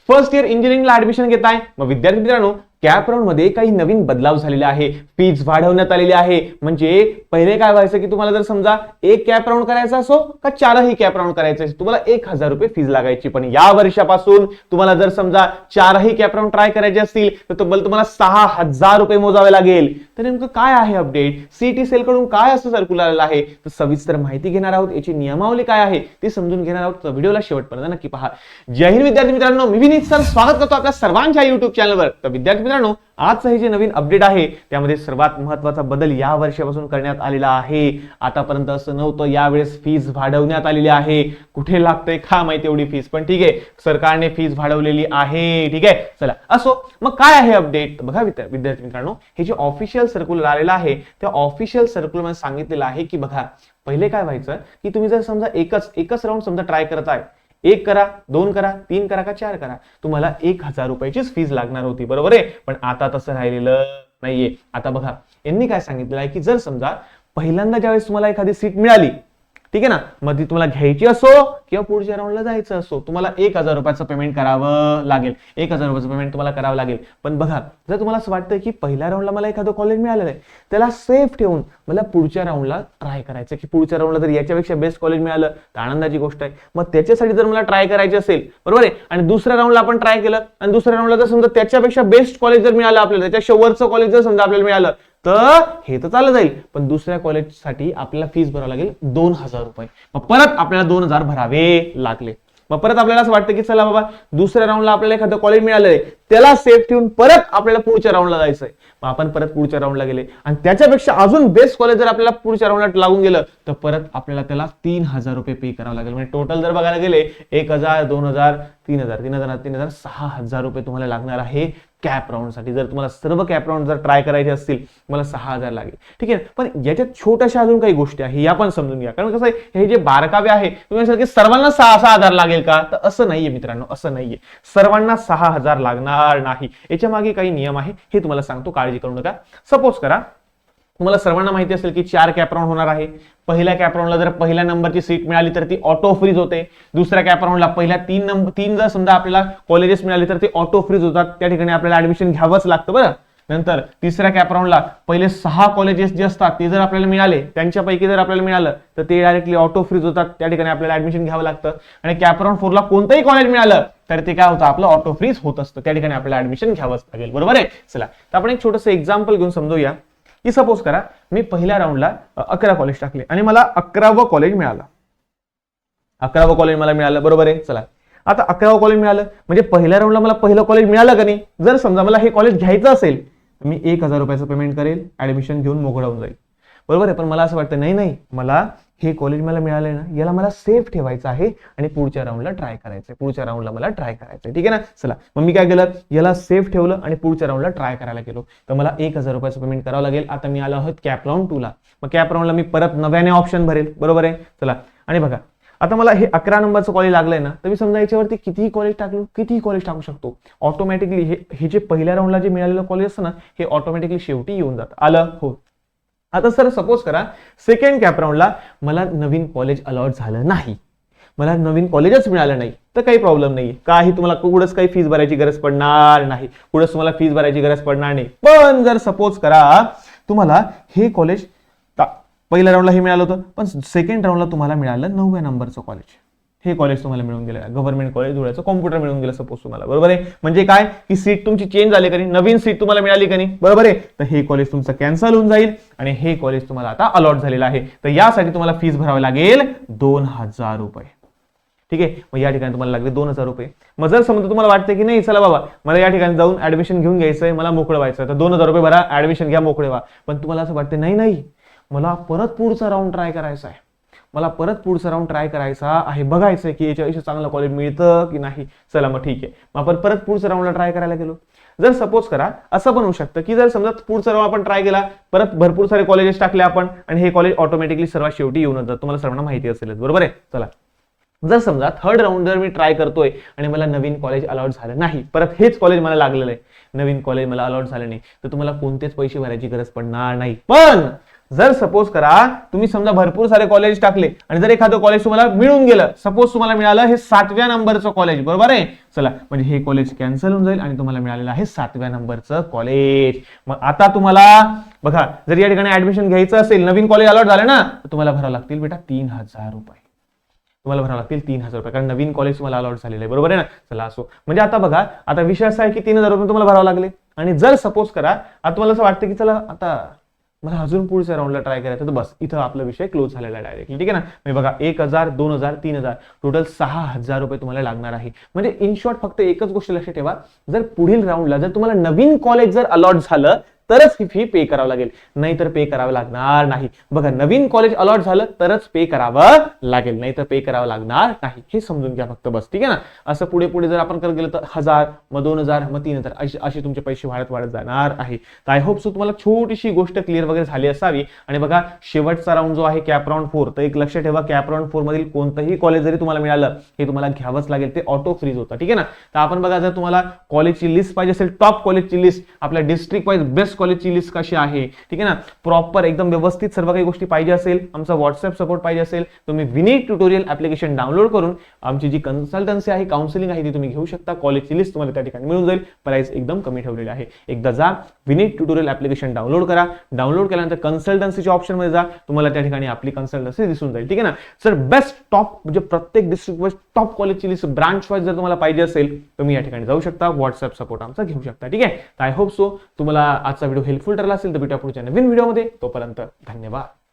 First year इंजिनिअरिंगला admission घेताय, मग विद्यार्थी मित्रांनो कॅप राऊंड मध्ये काही नवीन बदलाव झालेले आहे, फीज वाढवण्यात आलेली आहे. म्हणजे पहिले काय व्हायचं की तुम्हाला जर समजा एक कॅप राऊंड करायचा असो का चारही कॅप राऊंड करायचे असो तुम्हाला 1000 रुपये फीज लागायची, पण या वर्षापासून तुम्हाला जर समजा चारही कॅप राऊंड ट्राय करायचे असतील तर तब्बल तुम्हाला 6000 रुपये मोजावे लागेल. तर नेमकं काय आहे अपडेट, सीईटी सेल कडून काय असं सर्क्युलर आलेलं आहे, तर सविस्तर माहिती घेणार आहोत. याची नियमावली काय आहे ते समजून घेणार आहोत, तर व्हिडिओला शेवटपर्यंत नक्की पहा. जय हिंद विद्यार्थी मित्रांनो, मी विनीत सर स्वागत करतो आपल्या सर्वांच्या युट्यूब चॅनलवर. तर विद्यार्थी मित्रांनो आजचं हे जे नवीन अपडेट आहे त्यामध्ये सर्वात महत्त्वाचा बदल या वर्षापासून करण्यात आलेला आहे. आतापर्यंत असं नव्हतं, यावेळेस फीज वाढवण्यात आलेली आहे. कुठे लागतंय का माहिती एवढी फीज, पण ठीक आहे सरकारने फीज वाढवलेली आहे. ठीक आहे, चला असो मग काय आहे अपडेट बघा विद्यार्थी मित्रांनो. हे जे ऑफिशियल सर्क्युलर आलेलं आहे त्या ऑफिशियल सर्क्युलर मध्ये सांगितलेलं आहे की बघा पहिले काय व्हायचं की तुम्ही जर समजा एकच राऊंड समजा ट्राय करत आहे, 1 करा, 2 करा, 3 करा का 4 करा, तुम्हाला 1000 रुपयाचीच फीज लागणार होती, बरोबर आहे. पण आता तसं राहिलेलं नाहीये. आता बघा यांनी काय सांगितलं आहे की जर समजा पहिल्यांदा ज्यावेळेस तुम्हाला एखादी सीट मिळाली, ठीक आहे ना, मग ती तुम्हाला घ्यायची असो किंवा पुढच्या राऊंडला जायचं असो तुम्हाला 1000 रुपयाचं पेमेंट करावं लागेल. 1000 रुपयाचं पेमेंट तुम्हाला करावं लागेल. पण बघा जर तुम्हाला असं वाटतं की पहिल्या राऊंडला मला एखादं कॉलेज मिळालेलं आहे त्याला सेफ ठेवून मला पुढच्या राऊंडला ट्राय करायचं की पुढच्या राऊंडला जर याच्यापेक्षा बेस्ट कॉलेज मिळालं तर आनंदाची गोष्ट आहे. मग त्याच्यासाठी जर मला ट्राय करायचे असेल, बरोबर आहे, आणि दुसऱ्या राऊंडला आपण ट्राय केलं आणि दुसऱ्या राऊंडला जर समजा त्याच्यापेक्षा बेस्ट कॉलेज जर मिळालं आपल्याला, त्याच्या वरचं कॉलेज जर समजा आपल्याला मिळालं तर हे तर चाललं जाईल, पण दुसऱ्या कॉलेजसाठी आपल्याला फीस भरावं लागेल 2000 रुपये. मग परत आपल्याला 2000 भरावे लागले. मग परत आपल्याला असं वाटतं की चला बाबा दुसऱ्या राऊंडला आपल्याला एखादं कॉलेज मिळालंय त्याला सेफ ठेवून परत आपल्याला पुढच्या राऊंडला जायचंय. मग आपण परत पुढच्या राऊंडला गेले आणि त्याच्यापेक्षा अजून बेस्ट कॉलेज जर आपल्याला पुढच्या राऊंडला लागून गेलं तर परत आपल्याला त्याला 3000 रुपये पे करावं लागेल. म्हणजे टोटल जर बघायला गेले 1000, 2000, 3000, 6000 रुपये तुम्हाला लागणार आहे कॅप राऊंड साठी. जर तुम्हाला सर्व कॅप राऊंड जर ट्राय करायचे असतील मला 6000 लागेल. ठीक आहे, पण याच्यात छोट्याशा अजून काही गोष्टी आहे या पण समजून घ्या. कारण कसं आहे हे जे बारकावे आहे तुम्ही सर्वांना 6000 लागेल का, तर असं नाहीये मित्रांनो, असं नाहीये. सर्वांना 6000 लागणार नाही. याच्या मागे काही नियम आहे हे तुम्हाला सांगतो, काळजी करू नका. सपोज करा तुम्हाला सर्वांना माहिती असेल की 4 कॅप राऊंड होणार आहे. पहिल्या कॅप राऊंडला जर पहिल्या नंबरची सीट मिळाली तर ती ऑटो फ्रीज होते. दुसऱ्या कॅप राऊंडला पहिल्या 3 जर समजा आपल्याला कॉलेजेस मिळाले तर ते ऑटो फ्रीज होतात, त्या ठिकाणी आपल्याला ऍडमिशन घ्यावंच लागतं बरं. नंतर तिसऱ्या कॅप राऊंडला पहिले 6 कॉलेजेस जे असतात ते जर आपल्याला मिळाले, त्यांच्यापैकी जर आपल्याला मिळालं तर ते डायरेक्टली ऑटो फ्रीज होतात, त्या ठिकाणी आपल्याला ऍडमिशन घ्यावं लागतं. आणि कॅप राऊंड 4 ला कोणतंही कॉलेज मिळालं तर ते काय होतं आपलं ऑटो फ्रीज होत असतं, त्या ठिकाणी आपल्याला ऍडमिशन घ्यावंच लागेल, बरोबर आहे. चला तर आपण एक छोटंसं एक्झाम्पल घेऊन समजूया की सपोज करा मी पहिल्या राऊंडला 11 कॉलेज टाकले आणि मला 11वं कॉलेज मिळालं. 11वं कॉलेज मला मिळालं, बरोबर आहे. चला आता 11वं कॉलेज मिळालं म्हणजे पहिल्या राऊंडला मला पहिलं कॉलेज मिळालं का नाही. जर समजा मला हे कॉलेज घ्यायचं असेल तर मी 1000 रुपयाचं पेमेंट करेल, ऍडमिशन घेऊन मोकळं होऊन जाईल, बरोबर आहे. पण मला असं वाटतं नाही मला हे कॉलेज मला मिळालंय ना, याला मला सेफ ठेवायचं आहे आणि पुढच्या राऊंडला ट्राय करायचंय, पुढच्या राऊंडला मला ट्राय करायचंय. ठीक आहे ना. चला मग मी काय केलं, याला सेफ ठेवलं आणि पुढच्या राऊंडला ट्राय करायला गेलो तर मला 1000 रुपयाचं पेमेंट करावं लागेल. आता मी आलो आहोत कॅप राऊंड 2 ला. मग कॅप राऊंडला मी परत नव्याने ऑप्शन भरेल, बरोबर आहे. चला आणि बघा आता मला हे 11 नंबरचं कॉलेज लागलंय ना, तर मी समजा याच्यावरती कितीही कॉलेज टाकू शकतो. ऑटोमॅटिकली हे जे पहिल्या राऊंडला जे मिळालेलं कॉलेज असतं ना हे ऑटोमॅटिकली शेवटी येऊन जातं. आलं हो. आता सर सपोज करा सेकंड कॅप राऊंडला मला नवीन कॉलेज अलॉट झालं नाही, मला नवीन कॉलेजच मिळालं नाही, तर काही प्रॉब्लेम नाही. तुम्हाला कुठंच काही फीस भरायची गरज पडणार नाही, कुठंच तुम्हाला फीस भरायची गरज पडणार नाही. पण जर सपोज करा तुम्हाला हे कॉलेज पहिल्या राऊंडला हे मिळालं होतं पण सेकंड राऊंडला तुम्हाला मिळालं 9व्या नंबरचं कॉलेज, हे कॉलेज तुम्हाला मिळून गेलं, गव्हर्नमेंट कॉलेज धुळ्याचं कॉम्प्युटर मिळून गेलं सपोज तुम्हाला, बरोबर आहे. म्हणजे काय की सीट तुमची चेंज झाली का नाही, नवीन सीट तुम्हाला मिळाली का नाही, बरोबर आहे. तर हे कॉलेज तुमचं कॅन्सल होऊन जाईल आणि हे कॉलेज तुम्हाला आता अलॉट झालेलं आहे. तर यासाठी तुम्हाला फीस भरावी लागेल 2000 रुपये. ठीक आहे, मग या ठिकाणी तुम्हाला लागले 2000 रुपये. मग जर समजा तुम्हाला वाटतं की नाही चला बाबा मला या ठिकाणी जाऊन ऍडमिशन घेऊन घ्यायचंय, मला मोकळं व्हायचं, तर 2000 रुपये भरा, ऍडमिशन घ्या, मोकळे व्हा. पण तुम्हाला असं वाटतं नाही मला परत पुढचा राऊंड ट्राय करायचा आहे, मला परत पुढचा राऊंड ट्राय करायचा आहे, बघायचंय की याच्यापेक्षा चांगलं कॉलेज मिळतं की नाही. चला मग ठीक आहे, मग आपण परत पुढच्या राऊंडला ट्राय करायला गेलो. जर सपोज करा असं पण होऊ शकतं की जर समजा पुढचा राऊंड आपण ट्राय केला, परत भरपूर सारे कॉलेजेस टाकले आपण आणि हे कॉलेज ऑटोमॅटिकली सर्वात शेवटी येऊन जातं, तुम्हाला सर्वांना माहिती असेलच, बरोबर आहे. चला जर समजा थर्ड राऊंड जर मी ट्राय करतोय आणि मला नवीन कॉलेज अलॉट झालं नाही, परत हेच कॉलेज मला लागलेलं आहे, नवीन कॉलेज मला अलॉट झालं नाही, तर तुम्हाला कोणतेच पैसे भरायची गरज पडणार नाही. पण जर सपोज करा तुम्ही समजा भरपूर सारे कॉलेज टाकले आणि जर एखादं कॉलेज तुम्हाला मिळून गेलं, सपोज तुम्हाला मिळालं हे 7व्या नंबरचं कॉलेज, बरोबर आहे, चला म्हणजे हे कॉलेज कॅन्सल होऊन जाईल आणि तुम्हाला मिळालेलं आहे 7व्या नंबरचं कॉलेज. मग आता तुम्हाला बघा जर या ठिकाणी ऍडमिशन घ्यायचं असेल, नवीन कॉलेज अलॉट झालं ना, तर तुम्हाला भरावं लागतील बेटा 3000 रुपये. तुम्हाला भरावं लागतील 3000 रुपये, कारण नवीन कॉलेज तुम्हाला अलॉट झालेलं आहे, बरोबर आहे ना. चला असो, म्हणजे आता बघा आता विषय असा आहे की 3000 रुपये तुम्हाला भरावं लागले. आणि जर सपोज करा आता तुम्हाला असं वाटतं की चला आता मला अजून पुढच्या राऊंडला ट्राय करायचं, तर बस इथं आपला विषय क्लोज झालेला आहे डायरेक्टली, ठीक आहे ना. म्हणजे बघा 1000, 2000, 3000 टोटल 6000 रुपये तुम्हाला लागणार आहे. म्हणजे इन शॉर्ट फक्त एकच गोष्ट लक्षात ठेवा, जर पुढील राऊंडला जर तुम्हाला नवीन कॉलेज जर अलॉट झालं तरच ही फी पे करावं लागेल, नाहीतर पे करावं लागणार नाही. बघा नवीन कॉलेज अलॉट झालं तरच पे करावं लागेल, नाहीतर पे करावं लागणार नाही, हे समजून घ्या फक्त बस, ठीक आहे ना. असं पुढे पुढे जर आपण करत गेलो तर 1000, मग 2000, मग 3000 अशी तुमचे पैसे वाढत जाणार आहे. तर आय होप सो तुम्हाला छोटीशी गोष्ट क्लिअर वगैरे झाली असावी. आणि बघा शेवटचा राऊंड जो आहे कॅप राऊंड 4, तर एक लक्षात ठेवा कॅप राऊंड 4 मधील कोणतंही कॉलेज जरी तुम्हाला मिळालं हे तुम्हाला घ्यावंच लागेल, ते ऑटो फ्रीज होतं, ठीक आहे ना. तर आपण बघा जर तुम्हाला कॉलेजची लिस्ट पाहिजे असेल, टॉप कॉलेजची लिस्ट, आपल्या डिस्ट्रिक्ट वाईज बेस्ट कॉलेजची लिस्ट कशी आहे, ठीक आहे ना, प्रॉपर एकदम व्यवस्थित सर्व काही गोष्टी पाहिजे असेल, आमचा व्हॉट्सअप सपोर्ट पाहिजे असेल, तुम्ही विनीत ट्युटोरियल ऍप्लिकेशन डाउनलोड करून आमची जी कन्सल्टन्सी आहे, काउन्सिलिंग आहे ती तुम्ही घेऊ शकता. कॉलेजची लिस्ट तुम्हाला त्या ठिकाणी मिळून जाईल, प्राइस एकदम कमी ठेवलेली आहे. एकदा जा विनीत ट्युटोरियल ऍप्लिकेशन डाउनलोड करा, डाउनलोड केल्यानंतर कन्सल्टन्सीच्या ऑप्शन मध्ये जा, तुम्हाला त्या ठिकाणी आपली कन्सल्टन्सी दिसून जाईल, ठीक आहे ना. सर बेस्ट टॉप म्हणजे प्रत्येक डिस्ट्रिक्ट वाईज टॉप कॉलेजची लिस्ट ब्रांच वाईज जर तुम्हाला पाहिजे असेल तुम्ही या ठिकाणी जाऊ शकता, व्हॉट्सअप सपोर्ट आमचा घेऊ शकता, ठीक आहे. आय होप सो तुम्हाला आजचा व्हिडिओ हेल्पफुल ठरला असेल तर भेटूया पुढच्या नवीन व्हिडिओमध्ये. तोपर्यंत धन्यवाद.